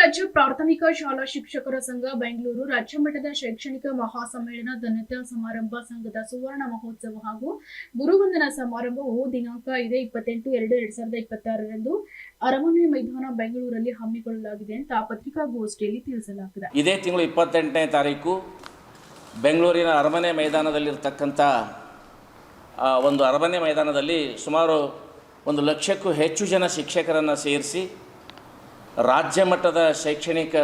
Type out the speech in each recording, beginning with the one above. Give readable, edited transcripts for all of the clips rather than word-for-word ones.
ರಾಜ್ಯ ಪ್ರಾಥಮಿಕ ಶಾಲಾ ಶಿಕ್ಷಕರ ಸಂಘ ಬೆಂಗಳೂರು ರಾಜ್ಯ ಮಟ್ಟದ ಶೈಕ್ಷಣಿಕ ಮಹಾಸಮ್ಮೇಳನ ಧನ್ಯತಾ ಸಮಾರಂಭ ಸಂಘದ ಸುವರ್ಣ ಮಹೋತ್ಸವ ಹಾಗೂ ಗುರುವಂದನಾ ಸಮಾರಂಭವು ದಿನಾಂಕ 28/2/2026 ಅರಮನೆ ಮೈದಾನ ಬೆಂಗಳೂರಲ್ಲಿ ಹಮ್ಮಿಕೊಳ್ಳಲಾಗಿದೆ ಅಂತ ಪತ್ರಿಕಾಗೋಷ್ಠಿಯಲ್ಲಿ ತಿಳಿಸಲಾಗಿದೆ. ಇದೇ ತಿಂಗಳು 28ನೇ ತಾರೀಕು ಬೆಂಗಳೂರಿನ ಅರಮನೆ ಮೈದಾನದಲ್ಲಿರತಕ್ಕಂಥ ಒಂದು ಅರಮನೆ ಮೈದಾನದಲ್ಲಿ ಸುಮಾರು 1 ಲಕ್ಷಕ್ಕೂ ಹೆಚ್ಚು ಜನ ಶಿಕ್ಷಕರನ್ನು ಸೇರಿಸಿ ರಾಜ್ಯ ಮಟ್ಟದ ಶೈಕ್ಷಣಿಕ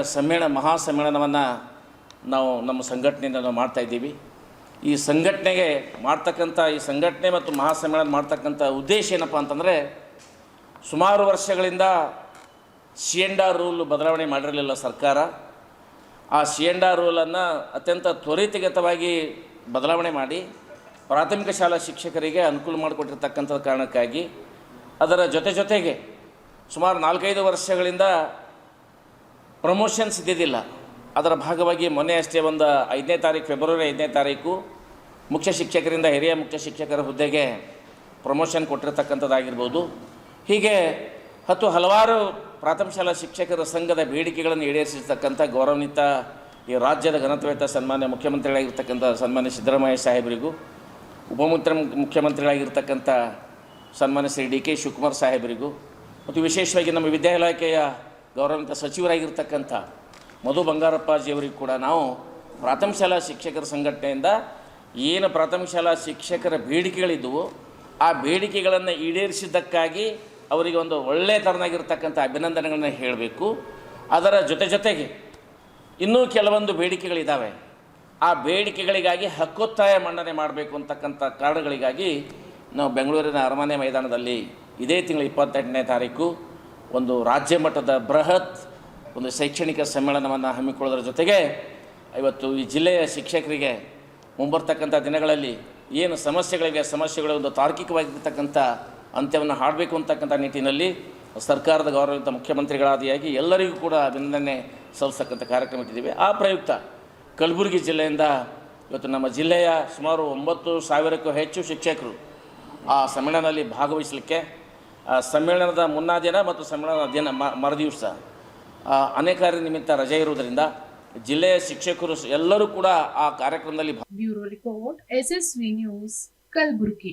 ಮಹಾಸಮ್ಮೇಳನವನ್ನು ನಾವು ನಮ್ಮ ಸಂಘಟನೆಯಿಂದ ನಾವು ಮಾಡ್ತಾಯಿದ್ದೀವಿ. ಈ ಸಂಘಟನೆಗೆ ಈ ಸಂಘಟನೆ ಮತ್ತು ಮಹಾಸಮ್ಮೇಳನ ಮಾಡ್ತಕ್ಕಂಥ ಉದ್ದೇಶ ಏನಪ್ಪ ಅಂತಂದರೆ, ಸುಮಾರು ವರ್ಷಗಳಿಂದ ಸಿ&ಆರ್ ರೂಲ್ ಬದಲಾವಣೆ ಮಾಡಿರಲಿಲ್ಲ ಸರ್ಕಾರ. ಆ ಸಿ&ಆರ್ ರೂಲನ್ನು ಅತ್ಯಂತ ತ್ವರಿತಗತವಾಗಿ ಬದಲಾವಣೆ ಮಾಡಿ ಪ್ರಾಥಮಿಕ ಶಾಲಾ ಶಿಕ್ಷಕರಿಗೆ ಅನುಕೂಲ ಮಾಡಿಕೊಟ್ಟಿರ್ತಕ್ಕಂಥ ಕಾರಣಕ್ಕಾಗಿ ಅದರ ಜೊತೆಗೆ ಸುಮಾರು 4-5 ವರ್ಷಗಳಿಂದ ಪ್ರಮೋಷನ್ಸ್ ಇದ್ದಿದ್ದಿಲ್ಲ. ಅದರ ಭಾಗವಾಗಿ ಮೊನ್ನೆ ಅಷ್ಟೇ ಒಂದು ಫೆಬ್ರವರಿ 5ನೇ ತಾರೀಕು ಮುಖ್ಯ ಶಿಕ್ಷಕರಿಂದ ಹಿರಿಯ ಮುಖ್ಯ ಶಿಕ್ಷಕರ ಹುದ್ದೆಗೆ ಪ್ರಮೋಷನ್ ಕೊಟ್ಟಿರ್ತಕ್ಕಂಥದ್ದಾಗಿರ್ಬೋದು. ಹೀಗೆ ಹಲವಾರು ಪ್ರಾಥಮಿಕ ಶಾಲಾ ಶಿಕ್ಷಕರ ಸಂಘದ ಬೇಡಿಕೆಗಳನ್ನು ಈಡೇರಿಸಿರ್ತಕ್ಕಂಥ ಗೌರವಾನ್ವಿತ ಈ ರಾಜ್ಯದ ಘನತೆಯುತ ಸನ್ಮಾನ್ಯ ಮುಖ್ಯಮಂತ್ರಿಗಳಾಗಿರ್ತಕ್ಕಂಥ ಸನ್ಮಾನ್ಯ ಸಿದ್ದರಾಮಯ್ಯ ಸಾಹೇಬರಿಗೂ, ಮುಖ್ಯಮಂತ್ರಿಗಳಾಗಿರ್ತಕ್ಕಂಥ ಸನ್ಮಾನ್ಯ ಶ್ರೀ ಡಿ ಕೆ ಶಿವಕುಮಾರ್ ಸಾಹೇಬರಿಗೂ, ಮತ್ತು ವಿಶೇಷವಾಗಿ ನಮ್ಮ ವಿದ್ಯಾಇಲಾಖೆಯ ಗೌರವಾನ್ವಿತ ಸಚಿವರಾಗಿರ್ತಕ್ಕಂಥ ಮಧು ಬಂಗಾರಪ್ಪಾಜಿಯವರಿಗೂ ಕೂಡ ನಾವು ಪ್ರಾಥಮಿಕ ಶಾಲಾ ಶಿಕ್ಷಕರ ಸಂಘಟನೆಯಿಂದ ಏನು ಪ್ರಾಥಮಿಕ ಶಾಲಾ ಶಿಕ್ಷಕರ ಬೇಡಿಕೆಗಳಿದ್ದವು ಆ ಬೇಡಿಕೆಗಳನ್ನು ಈಡೇರಿಸಿದ್ದಕ್ಕಾಗಿ ಅವರಿಗೆ ಒಂದು ಒಳ್ಳೆಯ ಥರನಾಗಿರ್ತಕ್ಕಂಥ ಅಭಿನಂದನೆಗಳನ್ನು ಹೇಳಬೇಕು. ಅದರ ಜೊತೆಗೆ ಇನ್ನೂ ಕೆಲವೊಂದು ಬೇಡಿಕೆಗಳಿದ್ದಾವೆ. ಆ ಬೇಡಿಕೆಗಳಿಗಾಗಿ ಹಕ್ಕೊತ್ತಾಯ ಮಂಡನೆ ಮಾಡಬೇಕು ಅಂತಕ್ಕಂಥ ಕಾರಣಗಳಿಗಾಗಿ ನಾವು ಬೆಂಗಳೂರಿನ ಅರಮನೆ ಮೈದಾನದಲ್ಲಿ ಇದೇ ತಿಂಗಳು 28ನೇ ತಾರೀಕು ಒಂದು ರಾಜ್ಯ ಮಟ್ಟದ ಬೃಹತ್ ಒಂದು ಶೈಕ್ಷಣಿಕ ಸಮ್ಮೇಳನವನ್ನು ಹಮ್ಮಿಕೊಳ್ಳೋದ್ರ ಜೊತೆಗೆ ಇವತ್ತು ಈ ಜಿಲ್ಲೆಯ ಶಿಕ್ಷಕರಿಗೆ ಮುಂಬರ್ತಕ್ಕಂಥ ದಿನಗಳಲ್ಲಿ ಏನು ಸಮಸ್ಯೆಗಳ ಒಂದು ತಾರ್ಕಿಕವಾಗಿರ್ತಕ್ಕಂಥ ಅಂತ್ಯವನ್ನು ಹಾಡಬೇಕು ಅಂತಕ್ಕಂಥ ನಿಟ್ಟಿನಲ್ಲಿ ಸರ್ಕಾರದ ಗೌರವಿತ ಮುಖ್ಯಮಂತ್ರಿಗಳಾದಿಯಾಗಿ ಎಲ್ಲರಿಗೂ ಕೂಡ ಅಭಿನಂದನೆ ಸಲ್ಲಿಸ್ತಕ್ಕಂಥ ಕಾರ್ಯಕ್ರಮ ಇಟ್ಟಿದ್ದೀವಿ. ಆ ಪ್ರಯುಕ್ತ ಕಲಬುರಗಿ ಜಿಲ್ಲೆಯಿಂದ ಇವತ್ತು ನಮ್ಮ ಜಿಲ್ಲೆಯ ಸುಮಾರು 9,000ಕ್ಕೂ ಹೆಚ್ಚು ಶಿಕ್ಷಕರು ಆ ಸಮ್ಮೇಳನದಲ್ಲಿ ಭಾಗವಹಿಸಲಿಕ್ಕೆ, ಸಮ್ಮೇಳನದ ಮುನ್ನಾ ದಿನ ಮತ್ತು ಸಮ್ಮೇಳನದ ದಿನ ಮರುದಿವಸ ಅನೇಕ ನಿಮಿತ್ತ ರಜೆ ಇರುವುದರಿಂದ ಜಿಲ್ಲೆಯ ಶಿಕ್ಷಕರು ಎಲ್ಲರೂ ಕೂಡ ಆ ಕಾರ್ಯಕ್ರಮದಲ್ಲಿ bureau report SSV news Kalaburagi.